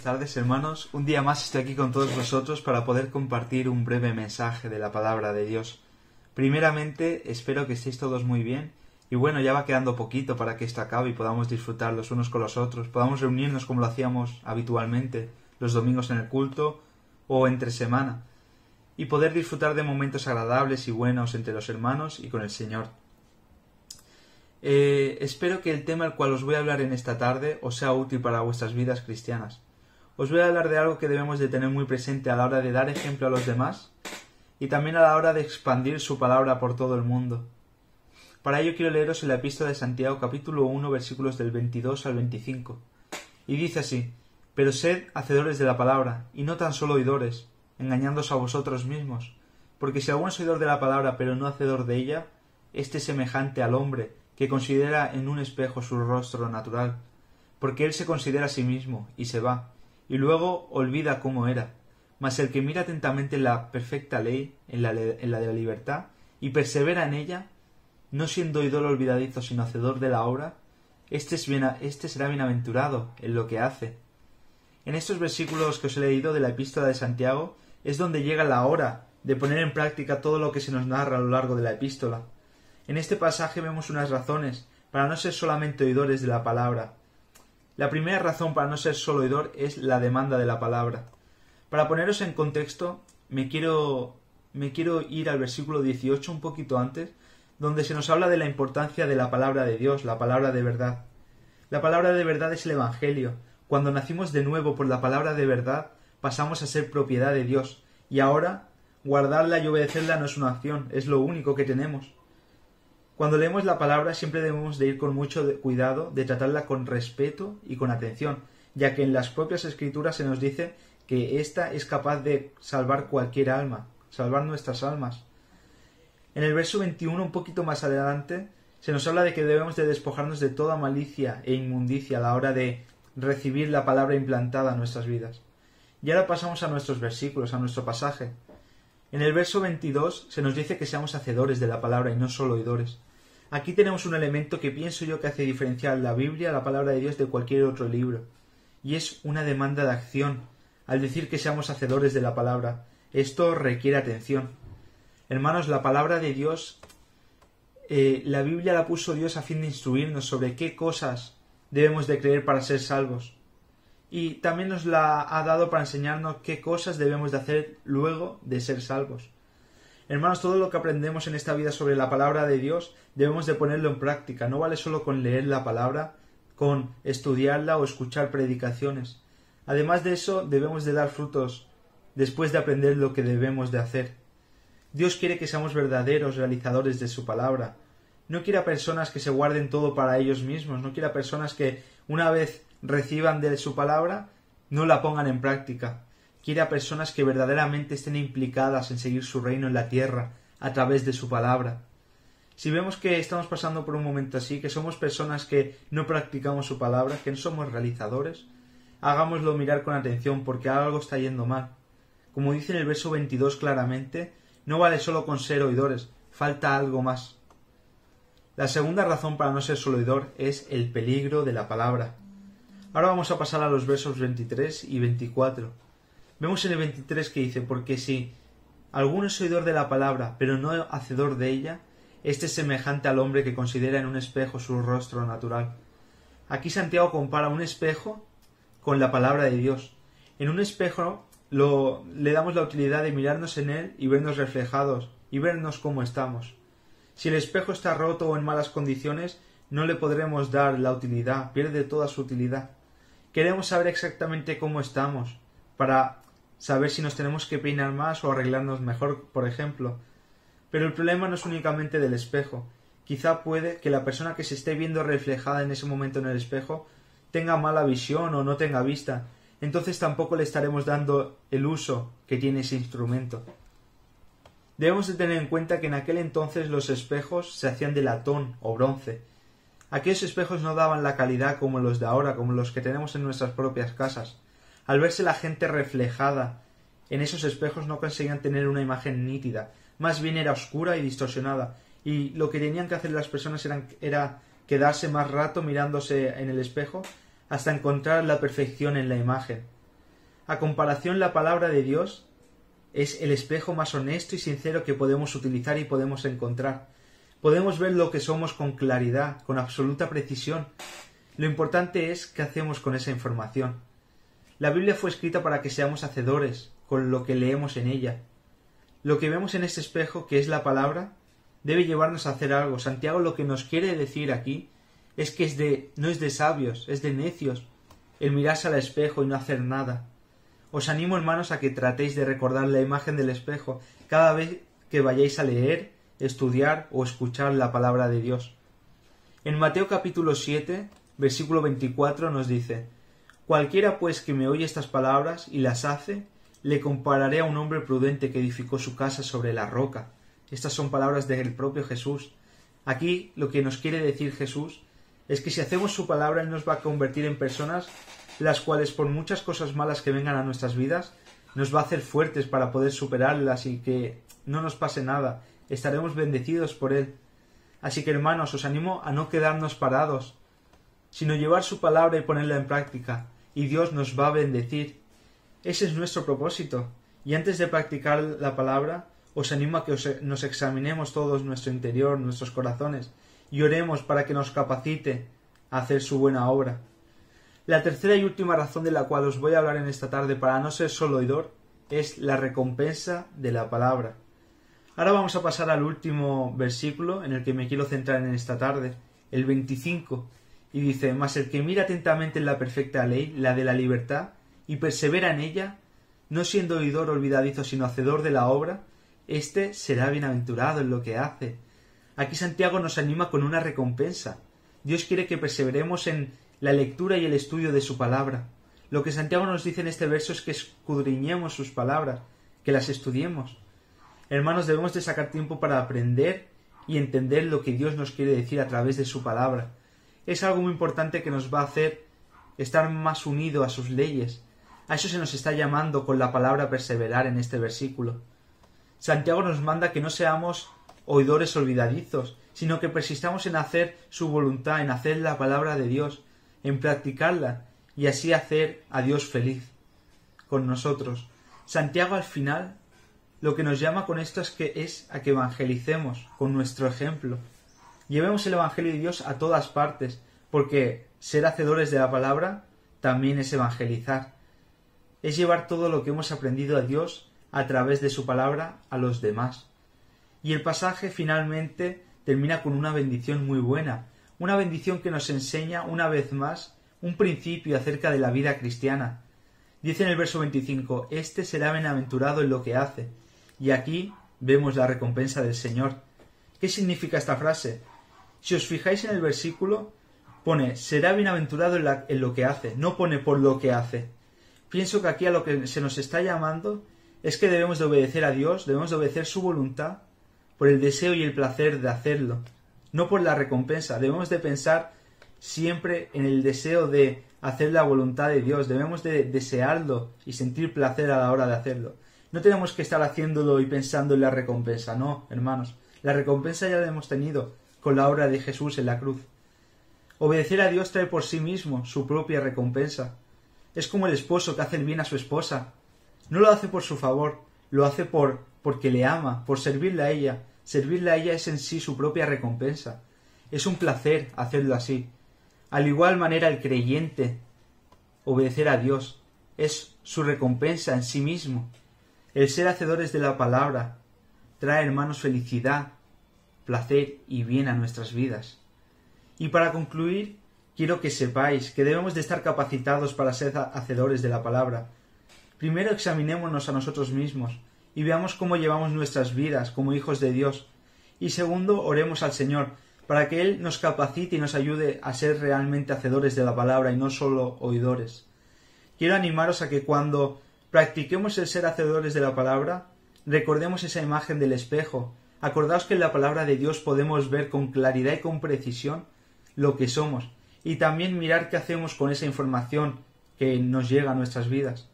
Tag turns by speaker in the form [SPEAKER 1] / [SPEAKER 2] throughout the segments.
[SPEAKER 1] tardes, hermanos. Un día más estoy aquí con todos vosotros para poder compartir un breve mensaje de la palabra de Dios. Primeramente, espero que estéis todos muy bien. Y bueno, ya va quedando poquito para que esto acabe y podamos disfrutar los unos con los otros. Podamos reunirnos como lo hacíamos habitualmente los domingos en el culto o entre semana. Y poder disfrutar de momentos agradables y buenos entre los hermanos y con el Señor. Espero que el tema al cual os voy a hablar en esta tarde os sea útil para vuestras vidas cristianas. Os voy a hablar de algo que debemos de tener muy presente a la hora de dar ejemplo a los demás y también a la hora de expandir su palabra por todo el mundo. Para ello quiero leeros en la Epístola de Santiago capítulo 1 versículos del 22 al 25. Y dice así: Pero sed hacedores de la palabra, y no tan solo oidores, engañándoos a vosotros mismos. Porque si alguno es oidor de la palabra, pero no hacedor de ella, éste es semejante al hombre que considera en un espejo su rostro natural, porque él se considera a sí mismo, y se va, y luego olvida cómo era. Mas el que mira atentamente en la perfecta ley, en la de la libertad, y persevera en ella, no siendo oidor olvidadizo, sino hacedor de la obra, este será bienaventurado en lo que hace. En estos versículos que os he leído de la Epístola de Santiago es donde llega la hora de poner en práctica todo lo que se nos narra a lo largo de la epístola. En este pasaje vemos unas razones para no ser solamente oidores de la palabra. La primera razón para no ser solo oidor es la demanda de la palabra. Para poneros en contexto, me quiero ir al versículo 18 un poquito antes, donde se nos habla de la importancia de la palabra de Dios, la palabra de verdad. La palabra de verdad es el Evangelio. Cuando nacimos de nuevo por la palabra de verdad, pasamos a ser propiedad de Dios. Y ahora, guardarla y obedecerla no es una acción, es lo único que tenemos. Cuando leemos la palabra siempre debemos de ir con mucho cuidado, de tratarla con respeto y con atención, ya que en las propias Escrituras se nos dice que ésta es capaz de salvar cualquier alma, salvar nuestras almas. En el verso 21, un poquito más adelante, se nos habla de que debemos de despojarnos de toda malicia e inmundicia a la hora de recibir la palabra implantada en nuestras vidas. Y ahora pasamos a nuestros versículos, a nuestro pasaje. En el verso 22 se nos dice que seamos hacedores de la palabra y no solo oidores. Aquí tenemos un elemento que pienso yo que hace diferenciar la Biblia, la palabra de Dios, de cualquier otro libro. Y es una demanda de acción, al decir que seamos hacedores de la palabra. Esto requiere atención. Hermanos, la palabra de Dios, la Biblia la puso Dios a fin de instruirnos sobre qué cosas debemos de creer para ser salvos. Y también nos la ha dado para enseñarnos qué cosas debemos de hacer luego de ser salvos. Hermanos, todo lo que aprendemos en esta vida sobre la palabra de Dios debemos de ponerlo en práctica. No vale solo con leer la palabra, con estudiarla o escuchar predicaciones. Además de eso, debemos de dar frutos después de aprender lo que debemos de hacer. Dios quiere que seamos verdaderos realizadores de su palabra. No quiere a personas que se guarden todo para ellos mismos. No quiere a personas que, una vez reciban de su palabra, no la pongan en práctica. Quiere a personas que verdaderamente estén implicadas en seguir su reino en la tierra a través de su palabra. Si vemos que estamos pasando por un momento así, que somos personas que no practicamos su palabra, que no somos realizadores, hagámoslo mirar con atención porque algo está yendo mal. Como dice en el verso 22 claramente, no vale solo con ser oidores, falta algo más. La segunda razón para no ser solo oidor es el peligro de la palabra. Ahora vamos a pasar a los versos 23 y 24. Vemos en el 23 que dice: Porque si alguno es oidor de la palabra, pero no hacedor de ella, este es semejante al hombre que considera en un espejo su rostro natural. Aquí Santiago compara un espejo con la palabra de Dios. En un espejo le damos la utilidad de mirarnos en él y vernos reflejados y vernos cómo estamos. Si el espejo está roto o en malas condiciones, no le podremos dar la utilidad, pierde toda su utilidad. Queremos saber exactamente cómo estamos, para saber si nos tenemos que peinar más o arreglarnos mejor, por ejemplo. Pero el problema no es únicamente del espejo. Quizá puede que la persona que se esté viendo reflejada en ese momento en el espejo tenga mala visión o no tenga vista. Entonces tampoco le estaremos dando el uso que tiene ese instrumento. Debemos de tener en cuenta que en aquel entonces los espejos se hacían de latón o bronce. Aquellos espejos no daban la calidad como los de ahora, como los que tenemos en nuestras propias casas. Al verse la gente reflejada en esos espejos no conseguían tener una imagen nítida, más bien era oscura y distorsionada, y lo que tenían que hacer las personas era quedarse más rato mirándose en el espejo hasta encontrar la perfección en la imagen. A comparación, la palabra de Dios es el espejo más honesto y sincero que podemos utilizar y podemos encontrar. Podemos ver lo que somos con claridad, con absoluta precisión. Lo importante es qué hacemos con esa información. La Biblia fue escrita para que seamos hacedores con lo que leemos en ella. Lo que vemos en este espejo, que es la palabra, debe llevarnos a hacer algo. Santiago lo que nos quiere decir aquí es que no es de sabios, es de necios el mirarse al espejo y no hacer nada. Os animo, hermanos, a que tratéis de recordar la imagen del espejo cada vez que vayáis a leer, estudiar o escuchar la palabra de Dios. En Mateo capítulo 7, versículo 24 nos dice: Cualquiera pues que me oye estas palabras y las hace, le compararé a un hombre prudente que edificó su casa sobre la roca. Estas son palabras del propio Jesús. Aquí lo que nos quiere decir Jesús es que si hacemos su palabra, Él nos va a convertir en personas las cuales, por muchas cosas malas que vengan a nuestras vidas, nos va a hacer fuertes para poder superarlas y que no nos pase nada. Estaremos bendecidos por Él. Así que, hermanos, os animo a no quedarnos parados, sino llevar su palabra y ponerla en práctica, y Dios nos va a bendecir. Ese es nuestro propósito. Y antes de practicar la palabra, os animo a que nos examinemos todos nuestro interior, nuestros corazones, y oremos para que nos capacite a hacer su buena obra. La tercera y última razón de la cual os voy a hablar en esta tarde para no ser solo oidor es la recompensa de la palabra. Ahora vamos a pasar al último versículo en el que me quiero centrar en esta tarde, el 25, y dice: Mas el que mira atentamente en la perfecta ley, la de la libertad, y persevera en ella, no siendo oidor olvidadizo, sino hacedor de la obra, éste será bienaventurado en lo que hace. Aquí Santiago nos anima con una recompensa. Dios quiere que perseveremos en la lectura y el estudio de su palabra. Lo que Santiago nos dice en este verso es que escudriñemos sus palabras, que las estudiemos. Hermanos, debemos de sacar tiempo para aprender y entender lo que Dios nos quiere decir a través de su palabra. Es algo muy importante que nos va a hacer estar más unidos a sus leyes. A eso se nos está llamando con la palabra perseverar en este versículo. Santiago nos manda que no seamos oidores olvidadizos, sino que persistamos en hacer su voluntad, en hacer la palabra de Dios, en practicarla y así hacer a Dios feliz con nosotros. Santiago al final lo que nos llama con esto es a que evangelicemos con nuestro ejemplo. Llevemos el evangelio de Dios a todas partes, porque ser hacedores de la palabra también es evangelizar. Es llevar todo lo que hemos aprendido a Dios a través de su palabra a los demás. Y el pasaje finalmente termina con una bendición muy buena, una bendición que nos enseña una vez más un principio acerca de la vida cristiana. Dice en el verso 25: Este será bienaventurado en lo que hace. Y aquí vemos la recompensa del Señor. ¿Qué significa esta frase? Si os fijáis en el versículo, pone será bienaventurado en lo que hace, no pone por lo que hace. Pienso que aquí a lo que se nos está llamando es que debemos de obedecer a Dios, debemos de obedecer su voluntad por el deseo y el placer de hacerlo, no por la recompensa. Debemos de pensar siempre en el deseo de hacer la voluntad de Dios, debemos de desearlo y sentir placer a la hora de hacerlo. No tenemos que estar haciéndolo y pensando en la recompensa, no, hermanos. La recompensa ya la hemos tenido con la obra de Jesús en la cruz. Obedecer a Dios trae por sí mismo su propia recompensa. Es como el esposo que hace el bien a su esposa. No lo hace por su favor, lo hace porque le ama, por servirle a ella. Servirle a ella es en sí su propia recompensa. Es un placer hacerlo así. Al igual manera el creyente, obedecer a Dios, es su recompensa en sí mismo. El ser hacedores de la palabra trae, hermanos, felicidad, placer y bien a nuestras vidas. Y para concluir, quiero que sepáis que debemos de estar capacitados para ser hacedores de la palabra. Primero examinémonos a nosotros mismos y veamos cómo llevamos nuestras vidas como hijos de Dios. Y segundo, oremos al Señor para que Él nos capacite y nos ayude a ser realmente hacedores de la palabra y no solo oidores. Quiero animaros a que cuando practiquemos el ser hacedores de la palabra, recordemos esa imagen del espejo. Acordaos que en la palabra de Dios podemos ver con claridad y con precisión lo que somos y también mirar qué hacemos con esa información que nos llega a nuestras vidas.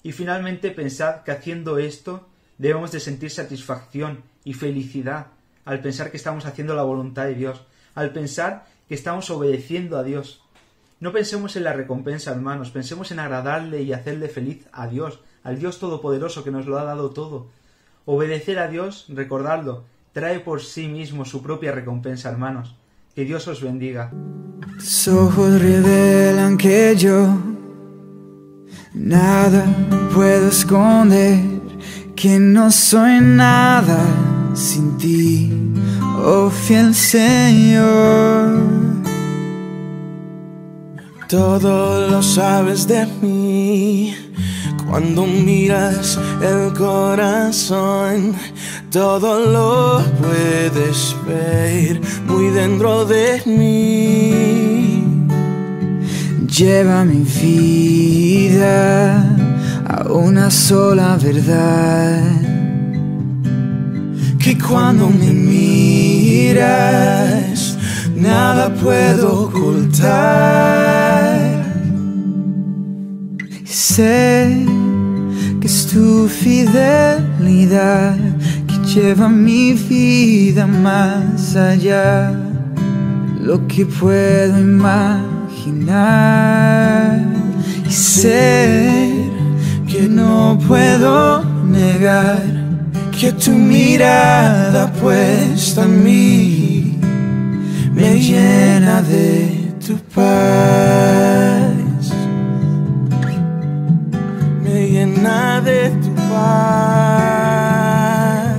[SPEAKER 1] Y finalmente pensad que haciendo esto debemos de sentir satisfacción y felicidad al pensar que estamos haciendo la voluntad de Dios, al pensar que estamos obedeciendo a Dios. No pensemos en la recompensa, hermanos, pensemos en agradarle y hacerle feliz a Dios, al Dios Todopoderoso que nos lo ha dado todo. Obedecer a Dios, recordadlo, trae por sí mismo su propia recompensa, hermanos. Que Dios os bendiga.
[SPEAKER 2] Tus ojos revelan que yo nada puedo esconder, que no soy nada sin ti, oh fiel Señor.
[SPEAKER 3] Todo lo sabes de mí, cuando miras el corazón, todo lo puedes ver muy dentro de mí.
[SPEAKER 2] Lleva mi vida a una sola verdad, que cuando me miras nada puedo ocultar. Sé que es tu fidelidad que lleva mi vida más allá de lo que puedo imaginar. Y sé que no puedo negar que tu mirada puesta en mí me llena de tu paz,
[SPEAKER 3] me llena de tu paz.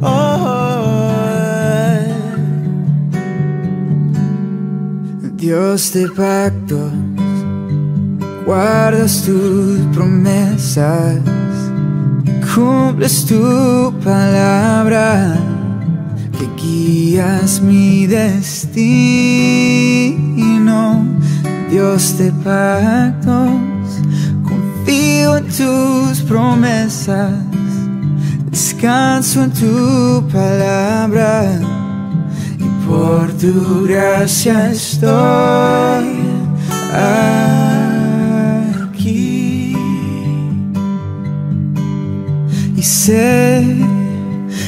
[SPEAKER 3] Oh,
[SPEAKER 2] Dios de pactos, guardas tus promesas, cumples tu palabra, que guías mi destino. Dios de pactos, confío en tus promesas, descanso en tu palabra, y por tu gracia estoy aquí. Y sé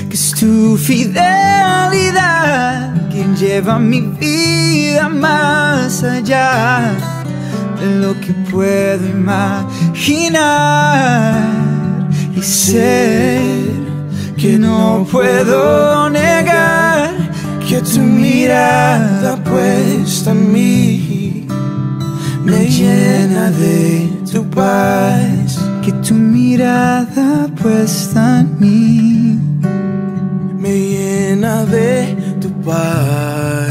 [SPEAKER 2] que es tu fidelidad quien lleva mi vida más allá de lo que puedo imaginar. Y sé que no puedo negar que tu mirada puesta en mí me llena de tu paz, que tu mirada puesta en mí
[SPEAKER 3] me llena de tu paz.